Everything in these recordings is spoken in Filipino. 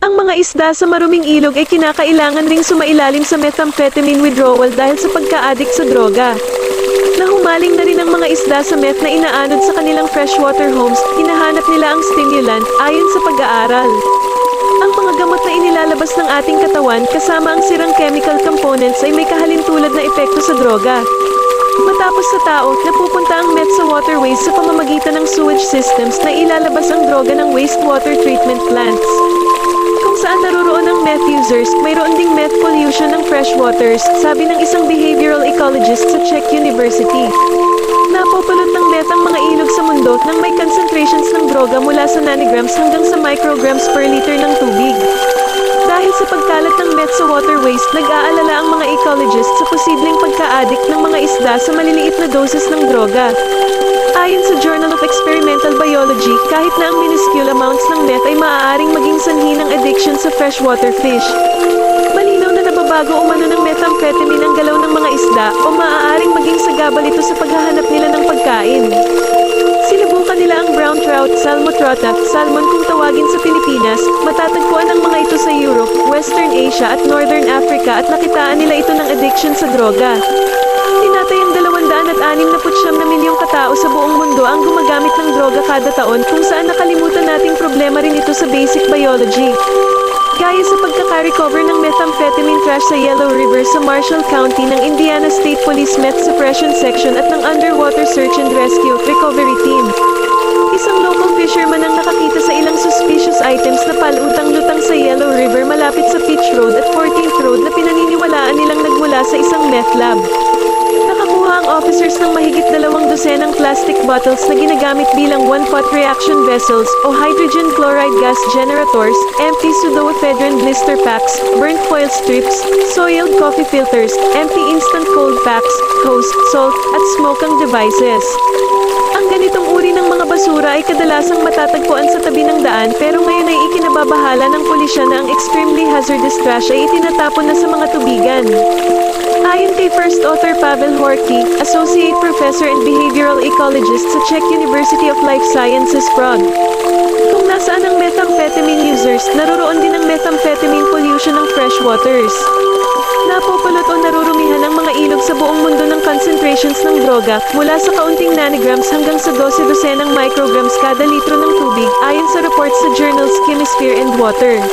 Ang mga isda sa maruming ilog ay kinakailangan ring sumailalim sa methamphetamine withdrawal dahil sa pagka-addict sa droga. Nahumaling na rin ang mga isda sa meth na inaanod sa kanilang freshwater homes, hinahanap nila ang stimulant, ayon sa pag-aaral. Ang mga gamot na inilalabas ng ating katawan kasama ang sirang chemical components ay may kahalintulad na epekto sa droga. Matapos sa tao, napupunta ang meth sa waterways sa pamamagitan ng sewage systems na ilalabas ang droga ng wastewater treatment plants. Kung saan naroroon ang meth users, mayroon ding meth pollution ng freshwaters, sabi ng isang behavioral ecologist sa Czech University. Napupulot ng meth ang mga ilog sa mundo nang may concentrations ng droga mula sa nanograms hanggang sa micrograms per liter ng tubig. Dahil sa pagkalat ng meth sa waterways, nag-aalala ang mga ecologists sa posibleng pagka-addict ng mga isda sa maliliit na doses ng droga. Ayon sa Journal of Experimental Biology, kahit na ang minuscule amounts ng meth ay maaaring maging sanhi ng addiction sa freshwater fish. Malinaw na nababago umano ng methamphetamine ang galaw ng mga isda o maaaring maging sagabal ito sa paghahanap nila ng pagkain. Sinubukan nila ang brown trout, Salmotrota, salmon kung tawagin sa Pilipinas, matatagpuan ang mga ito sa Europe, Western Asia at Northern Africa at nakitaan nila ito ng addiction sa droga. Tinatayang 269 na milyong katao sa buong mundo ang gumagamit ng droga kada taon kung saan nakalimutan nating problema rin ito sa basic biology. Gaya sa pagkaka-recover ng methamphetamine trash sa Yellow River sa Marshall County ng Indiana State Police Meth Suppression Section at ng Underwater Search and Rescue Recovery Team. Isang local fisherman ang nakakita sa ilang suspicious items na palutang-lutang sa Yellow River malapit sa Peach Road at 14th Road na pinaniniwalaan nilang nagmula sa isang meth lab. Nakakuha ang officers ng mahigit 200 plastic bottles na ginagamit bilang one-pot reaction vessels o hydrogen chloride gas generators, empty pseudoephedrine blister packs, burnt foil strips, soiled coffee filters, empty instant cold packs, hose, salt, at smoking devices. Ang ganitong uri ng mga basura ay kadalasang matatagpuan sa tabi ng daan pero ngayon ay ikinababahala ng pulisya na ang extremely hazardous trash ay itinatapon na sa mga tubigan. Ayon kay first author Pavel Horky, Associate Professor and Behavioral Ecologist sa Czech University of Life Sciences Prague. Kung nasaan ang methamphetamine users, naroroon din ang methamphetamine pollution ng freshwaters. Napupulot o narurumihan ang mga ilog sa buong mundo ng concentrations ng droga mula sa kaunting nanograms hanggang sa 12 ng micrograms kada litro ng tubig ayon sa reports sa journals Chemisphere and Water.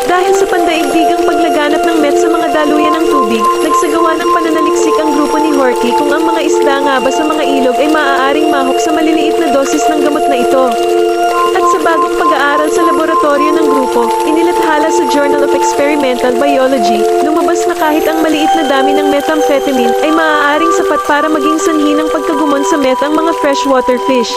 Dahil sa pandaigdigang paglaganap ng meth sa mga daluyan ng tubig, nagsagawa ng pananaliksik ang grupo ni Horky kung ang mga isda nga ba sa mga ilog ay maaaring mahok sa maliliit na dosis ng gamot na ito. At sa bagong pag-aaral sa laboratorio ng grupo, inilathala sa Journal of Experimental Biology, lumabas na kahit ang maliit na dami ng methamphetamine ay maaaring sapat para maging sanhi ng pagkagumon sa meth ang mga freshwater fish.